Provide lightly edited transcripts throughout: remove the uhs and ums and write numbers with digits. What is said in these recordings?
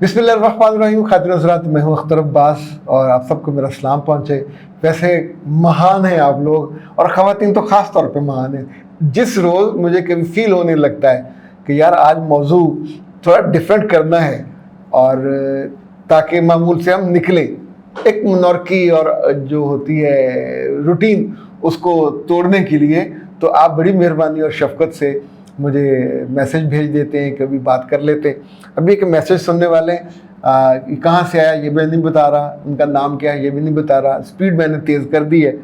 बिस्मिल्लाहिर्रहमानिर्रहीम। खातिन हज़रात, मैं हूँ अख्तर अब्बास और आप सबको मेरा सलाम पहुँचे। वैसे महान हैं आप लोग और ख़वातीन तो ख़ास तौर पे महान हैं। जिस रोज़ मुझे कभी फ़ील होने लगता है कि यार आज मौजू थोड़ा डिफरेंट करना है और ताकि मामूल से हम निकलें, एक मुनरकी और जो होती है रूटीन उसको तोड़ने के लिए, तो आप बड़ी मेहरबानी और शफ़क़त से मुझे मैसेज भेज देते हैं, कभी बात कर लेते हैं। अभी एक मैसेज सुनने वाले हैं, कहाँ से आया ये भी नहीं बता रहा, उनका नाम क्या है ये भी नहीं बता रहा, स्पीड मैंने तेज़ कर दी है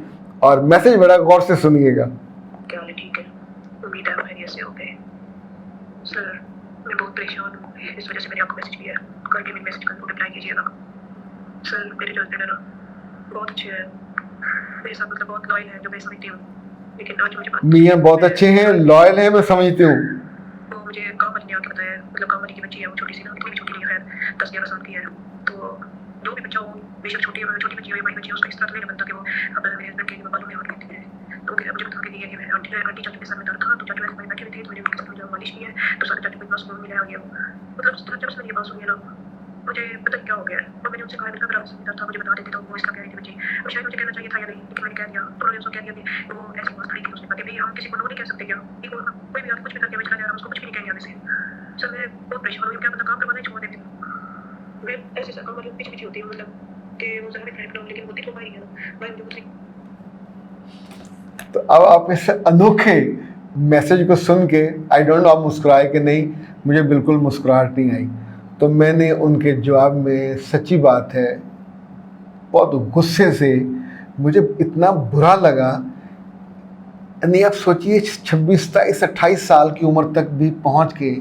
और मैसेज बड़ा गौर से सुनिएगा। क्या हाल है? ठीक है, उम्मीद है खैरियत से होंगे। सर, मैं बहुत परेशान हूँ, इस वजह से मैंने आपको मैसेज किया है। करके मेरे मैसेज को रिप्लाई कीजिएगा। सर, मेरे हस्बैंड है ना, बहुत अच्छे हैं, मेरे साथ मतलब बहुत लॉयल है, जो मैं समझती हूँ। लेकिन आज मुझे मियाँ बहुत अच्छे हैं, लॉयल हैं, मैं समझती हूँ। वो मुझे काम वाली ने आके बताया, मतलब काम वाली की बच्ची है, वो छोटी सी ना, थोड़ी छोटी नहीं है, खैर 10-11 साल की है। तो जो भी बच्चा हो, बेशक छोटी है, छोटी बच्ची हो या बड़ी बच्ची हो, उसका इस तरह नहीं बनता कि वो अपने मेरे हस्बैंड के बालों में हाथ रखती है। तो मुझे बता के दिया कि मैं आंटी चाचू के साथ में दर्द था, तो चाचू ऐसे बैठे हुए थे, तो मैंने उनके साथ मुझे मालिश की है, तो सारे चाचू को इतना सुकून मिला आ गया। मतलब उस तरह जब से ये बात सुनी ना, मुझे पता नहीं क्या हो गया है। और मैंने उनसे कहा बेटा मेरा समझदार था, मुझे बता देते तो वो इसका कह रही थी बच्ची, और शायद मुझे कहना चाहिए था या नहीं, लेकिन मैंने कह दिया। तो उन्होंने उसको कह दिया कि वो ऐसी बात खड़ी थी, उसने कहा कि हम किसी को नो नहीं कह सकते क्या, कि कोई भी कुछ भी करके मैं चला जा रहा हूँ, उसको कुछ भी नहीं कहेंगे आगे से। सर, मैं बहुत परेशान हूँ, क्या पता काम करवाना ही छोड़ देती हूँ। मैं ऐसे काम वाली पीछे होती हूँ, मतलब कि वो ज़रा भी हेल्प करो, लेकिन होती तो भाई है ना, भाई मुझे कुछ नहीं। तो अब आप इस अनोखे मैसेज को सुन के आई डोंट नो आप मुस्कुराए कि नहीं, मुझे बिल्कुल मुस्कुराहट नहीं आई। तो मैंने उनके जवाब में, सच्ची बात है, बहुत गुस्से से, मुझे इतना बुरा लगा। नहीं, आप सोचिए 26, 27, 28 साल की उम्र तक भी पहुंच के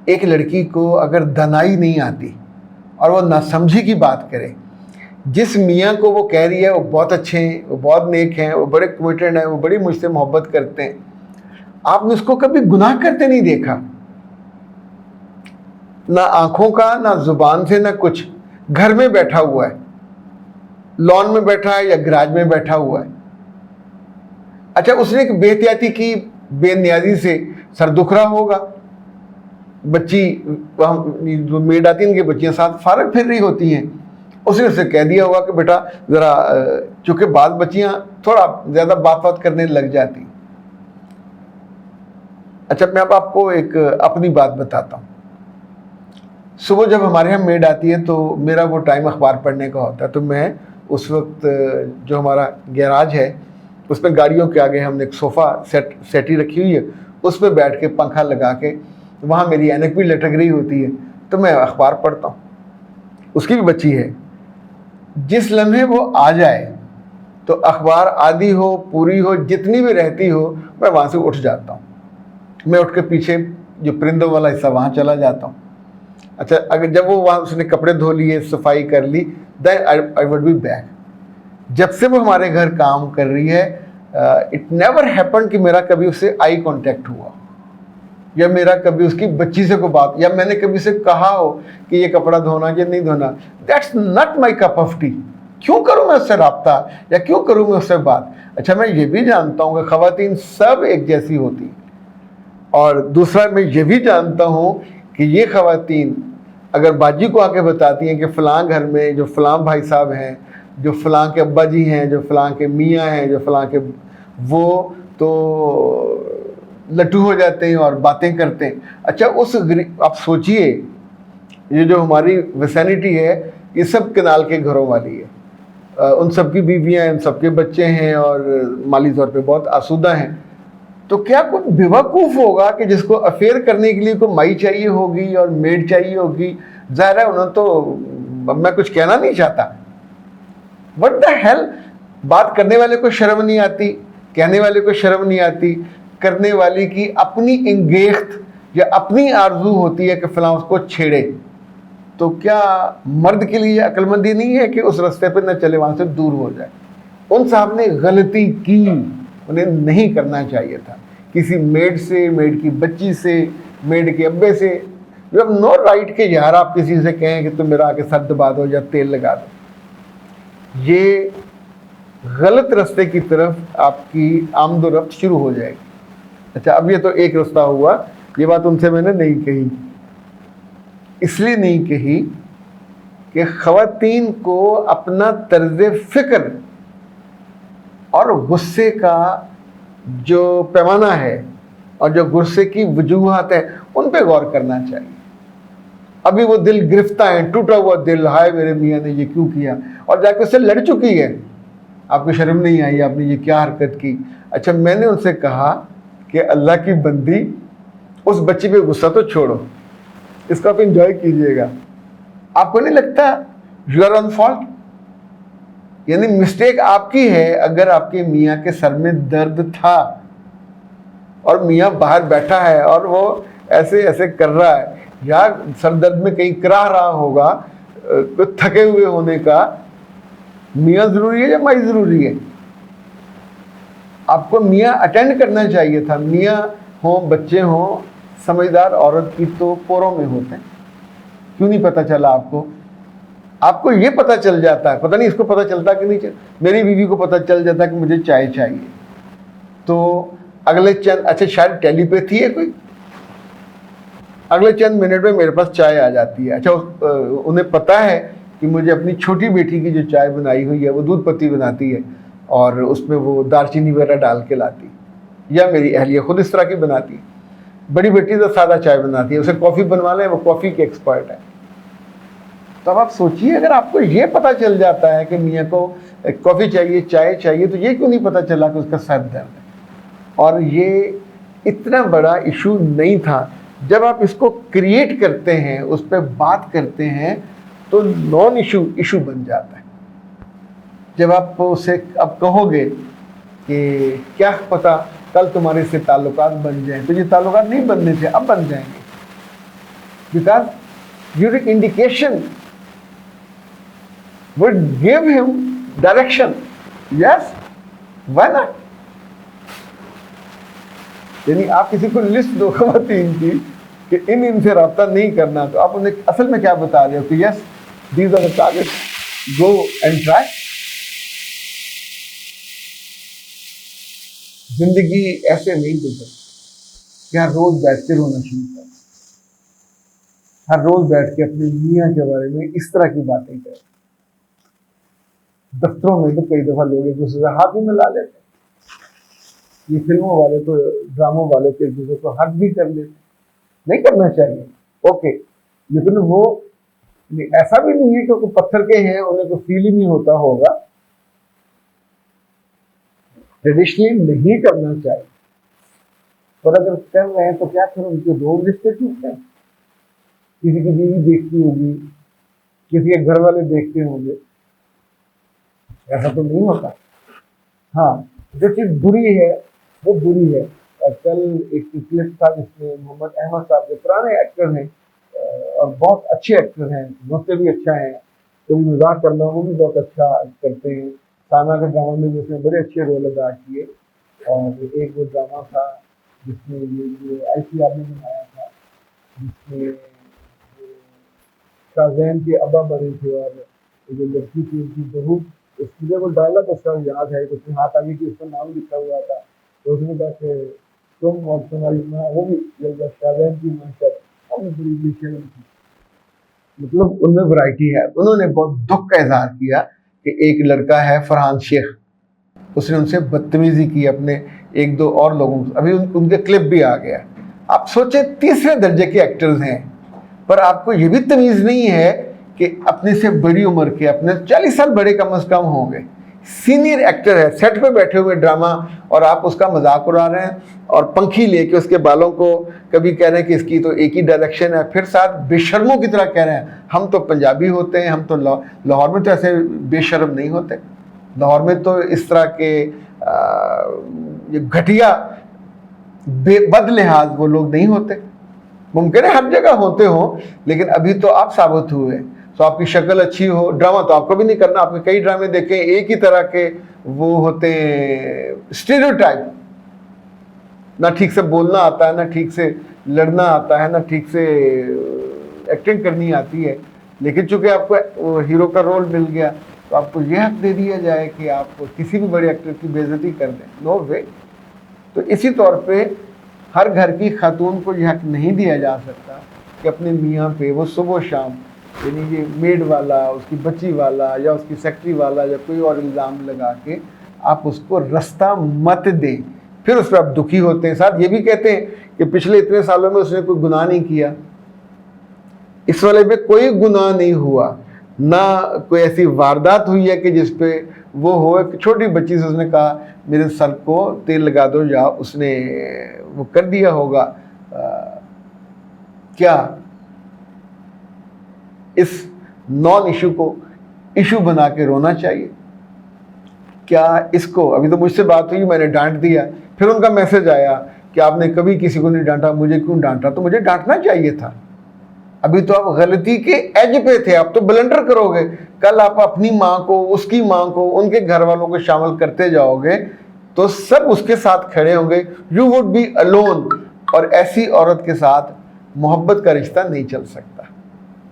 एक लड़की को अगर दनाई नहीं आती और वो नासमझी की बात करे, जिस मियाँ को वो कह रही है वो बहुत अच्छे हैं, वो बहुत नेक हैं, वो बड़े कमिटेड हैं, वो बड़ी मुझसे मोहब्बत करते हैं, आपने उसको कभी गुनाह करते नहीं देखा, ना आंखों का, ना जुबान से, ना कुछ। घर में बैठा हुआ है, लॉन में बैठा है या गराज में बैठा हुआ है। अच्छा, उसने एक बेहतियाती की, बेनियाजी से सर दुख रहा होगा, बच्ची जो मेड आती है इनकी बच्चियां साथ फारग फिर रही होती हैं, उसने उसे कह दिया होगा कि बेटा ज़रा, चूँकि बाद बच्चियां थोड़ा ज़्यादा बात करने लग जाती। अच्छा, मैं अब आपको एक अपनी बात बताता हूँ। सुबह जब हमारे यहाँ मेड आती है तो मेरा वो टाइम अखबार पढ़ने का होता है, तो मैं उस वक्त जो हमारा गैराज है उसमें गाड़ियों के आगे हमने एक सोफ़ा सेटी रखी हुई है, उस पर बैठ के पंखा लगा के, वहाँ मेरी ऐनक भी लटक रही होती है, तो मैं अखबार पढ़ता हूँ। उसकी भी बच्ची है, जिस लम्हे वो आ जाए तो अखबार आधी हो पूरी हो जितनी भी रहती हो, मैं वहाँ से उठ जाता हूँ। मैं उठ के पीछे जो परिंदों वाला हिस्सा वहाँ चला जाता हूँ। अच्छा, अगर जब वो वहाँ उसने कपड़े धो लिए, सफाई कर ली, then I would be back. जब से वो हमारे घर काम कर रही है, इट नेवर हैपन कि मेरा कभी उससे आई कांटेक्ट हुआ या मेरा कभी उसकी बच्ची से कोई बात, या मैंने कभी से कहा हो कि ये कपड़ा धोना या नहीं धोना। That's not my cup of T. क्यों करूँ मैं उससे रब्ता या क्यों करूँ मैं उससे बात। अच्छा, मैं ये भी जानता हूँ कि ख़वातीन सब एक जैसी होती हैं, और दूसरा मैं ये भी जानता हूँ कि ये ख़वातीन अगर बाजी को आके बताती हैं कि फ़लाँ घर में जो फ़लाँ भाई साहब हैं, जो फ़लाँ के अब्बा जी हैं, जो फ़लाँ के मियाँ हैं, जो फ़लाँ के, वो तो लट्टू हो जाते हैं और बातें करते हैं। अच्छा, आप सोचिए, ये जो हमारी विसिनिटी है ये सब कनाल के घरों वाली है, उन सबकी बीवियाँ हैं, उन सबके बच्चे हैं और माली तौर पे बहुत आसूदा हैं। तो क्या कोई बेवकूफ़ होगा कि जिसको अफेयर करने के लिए कोई माई चाहिए होगी और मेड चाहिए होगी। ज़ाहिर है उन्होंने तो, मैं कुछ कहना नहीं चाहता, व्हाट द हेल। बात करने वाले को शर्म नहीं आती, कहने वाले को शर्म नहीं आती, करने वाली की अपनी इंगेख्त या अपनी आरजू होती है कि फ़लाँ उसको छेड़े। तो क्या मर्द के लिए अक्लमंदी नहीं है कि उस रास्ते पर न चले, वहाँ से दूर हो जाए। उन साहब ने गलती की, उन्हें नहीं करना चाहिए था। किसी मेड से, मेड की बच्ची से, मेड के अब्बे से, यू हैव नो राइट कि यार आप किसी से कहें कि तुम मेरा आके सर दबा दो या तेल लगा दो। ये गलत रास्ते की तरफ आपकी आमदोरफ्त शुरू हो जाएगी। अच्छा, अब ये तो एक रास्ता हुआ, ये बात उनसे मैंने नहीं कही। इसलिए नहीं कही कि ख़वातीन को अपना तर्ज फ़िक्र और गुस्से का जो पैमाना है और जो गुस्से की वजूहात है उन पे गौर करना चाहिए। अभी वो दिल गिरफ्ता है, टूटा हुआ दिल, हाय मेरे मियाँ ने ये क्यों किया, और जाके उससे लड़ चुकी है, आपको शर्म नहीं आई, आपने ये क्या हरकत की। अच्छा, मैंने उनसे कहा कि अल्लाह की बंदी, उस बच्ची पे गुस्सा तो छोड़ो, इसको आप इंजॉय कीजिएगा। आपको नहीं लगता यू आर ऑन फॉल्ट? यानी मिस्टेक आपकी है। अगर आपके मियाँ के सर में दर्द था और मियाँ बाहर बैठा है और वो ऐसे ऐसे कर रहा है, या सर दर्द में कहीं कराह रहा होगा, तो थके हुए होने का मियाँ ज़रूरी है या माई ज़रूरी है? आपको मियाँ अटेंड करना चाहिए था। मियाँ हो, बच्चे हों, समझदार औरत की तो पोरों में होते हैं। क्यों नहीं पता चला आपको? आपको ये पता चल जाता है, पता नहीं इसको पता चलता कि नहीं। मेरी बीवी को पता चल जाता कि मुझे चाय चाहिए, तो अगले चंद, अच्छा शायद टेलीपैथी है कोई, अगले चंद मिनट में मेरे पास चाय आ जाती है। अच्छा, उन्हें पता है कि मुझे अपनी छोटी बेटी की जो चाय बनाई हुई है वो दूध पत्ती बनाती है और उसमें वो दालचीनी वगैरह डाल के लाती, या मेरी अहलिया खुद इस तरह की बनाती है। बड़ी बेटी तो सादा चाय बनाती है, उसे कॉफ़ी बनवा लें, वो कॉफ़ी के एक्सपर्ट है। तो अब आप सोचिए, अगर आपको ये पता चल जाता है कि मियाँ को कॉफ़ी चाहिए, चाय चाहिए, तो ये क्यों नहीं पता चला कि उसका सर दर्द है? और ये इतना बड़ा इशू नहीं था। जब आप इसको क्रिएट करते हैं, उस पर बात करते हैं, तो नॉन इशू बन जाता है। जब आप उसे अब कहोगे कि क्या पता कल तुम्हारे से ताल्लुकात बन जाएं, तो ये ताल्लुकात नहीं बनने थे, अब बन जाएंगे, because your indication would give him direction. Yes, why not? यानी आप किसी को लिस्ट दो ख़वातीन की कि इनसे रब्ता नहीं करना, तो आप उन्हें असल में क्या बता रहे हो कि yes these are the targets, go and try. जिंदगी ऐसे नहीं गुजरती कि हर रोज बैठ के रोना शुरू कर, हर रोज बैठ के अपने मियाँ के बारे में इस तरह की बातें करें। दफ्तरों में तो कई दफा लोग एक दूसरे से हाथ भी मिला लेते हैं। ये फिल्मों वाले तो, ड्रामों वाले तो एक दूसरे को हक भी कर लेते, नहीं करना चाहिए, ओके, लेकिन वो ऐसा भी नहीं है कि पत्थर के हैं, उन्हें कोई फील ही नहीं होता होगा। ट्रेडिशनली नहीं करना चाहिए, पर अगर कर रहे हैं तो क्या फिर उनके रोज रिश्ते टूटते हैं? किसी की बीवी देखती होगी, किसी के घर वाले देखते होंगे, ऐसा तो नहीं होता। हाँ, जो चीज़ बुरी है वो बुरी है। कल एक क्लिप था जिसमें मोहम्मद अहमद साहब, जो पुराने एक्टर हैं और बहुत अच्छे एक्टर हैं, मुझसे भी अच्छा है, तो मजाक करना वो भी बहुत अच्छा करते हैं। साना के ड्रामा में जिसमें बड़े अच्छे रोल अदा किए, और एक वो ड्रामा था जिसमें ये ICR ने बनाया था, जिसमें शाहजैन के अब्बा मरे थे और जो लड़की थी उनकी बहू, उसकी को डायलॉग उसका याद है, उसमें हाथ आगे की उसका नाम लिखा हुआ था, तो उसने कहा कि तुम और तुम्हारी माँ, वो भी शाहजैन की माँ का बड़ी थी। मतलब उनमें वैरायटी है। उन्होंने बहुत दुख का इजहार किया कि एक लड़का है फरहान शेख, उसने उनसे बदतमीजी की अपने एक दो और लोगों से। अभी उनके क्लिप भी आ गया। आप सोचे तीसरे दर्जे के एक्टर्स हैं, पर आपको ये भी तमीज़ नहीं है कि अपने से बड़ी उम्र के, अपने 40 साल बड़े कम से कम होंगे, सीनियर एक्टर है, सेट पे बैठे हुए ड्रामा, और आप उसका मजाक उड़ा रहे हैं और पंखी लेके उसके बालों को कभी कह रहे हैं कि इसकी तो एक ही डायरेक्शन है, फिर साथ बेशर्मों की तरह कह रहे हैं हम तो पंजाबी होते हैं, हम तो लाहौर में तो ऐसे बेशर्म नहीं होते, लाहौर में तो इस तरह के ये घटिया बद लिहाज वो लोग नहीं होते। मुमकिन है हर जगह होते हो, लेकिन अभी तो आप साबित हुए। तो आपकी शक्ल अच्छी हो, ड्रामा तो आपको भी नहीं करना। आपके कई ड्रामे देखे, एक ही तरह के वो होते हैं, स्टीरियोटाइप, ना ठीक से बोलना आता है, ना ठीक से लड़ना आता है, ना ठीक से एक्टिंग करनी आती है। लेकिन चूंकि आपको हीरो का रोल मिल गया, तो आपको यह हक दे दिया जाए कि आप किसी भी बड़े एक्टर की बेइज्जती कर दें, नो वे। तो इसी तौर पे हर घर की खातून को यह हक नहीं दिया जा सकता कि अपने मियाँ पे वो सुबह शाम यानी ये मेड वाला, उसकी बच्ची वाला या उसकी सेक्रेटरी वाला या कोई और इल्ज़ाम लगा के आप उसको रास्ता मत दें। फिर उस पर आप दुखी होते हैं। साथ ये भी कहते हैं कि पिछले इतने सालों में उसने कोई गुनाह नहीं किया, इस वाले पे कोई गुनाह नहीं हुआ, ना कोई ऐसी वारदात हुई है कि जिस पे वो हो। एक छोटी बच्ची से उसने कहा मेरे सर को तेल लगा दो, या उसने वो कर दिया होगा। क्या इस नॉन इशू को इशू बना के रोना चाहिए? क्या इसको, अभी तो मुझसे बात हुई, मैंने डांट दिया, फिर उनका मैसेज आया कि आपने कभी किसी को नहीं डांटा, मुझे क्यों डांटा? तो मुझे डांटना चाहिए था। अभी तो आप गलती के एज पे थे, आप तो ब्लंडर करोगे। कल आप अपनी माँ को, उसकी माँ को, उनके घर वालों को शामिल करते जाओगे तो सब उसके साथ खड़े होंगे, यू वुड बी अलोन। और ऐसी औरत के साथ मोहब्बत का रिश्ता नहीं चल सकता,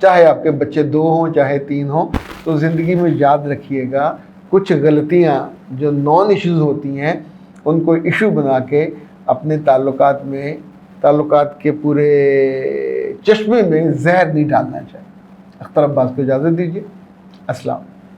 चाहे आपके बच्चे 2 हों चाहे 3 हों। तो ज़िंदगी में याद रखिएगा, कुछ गलतियाँ जो नॉन इश्यूज़ होती हैं उनको इशू बना के अपने ताल्लुकात के पूरे चश्मे में जहर नहीं डालना चाहिए। अख्तर अब्बास को इजाज़त दीजिए। अस्सलाम।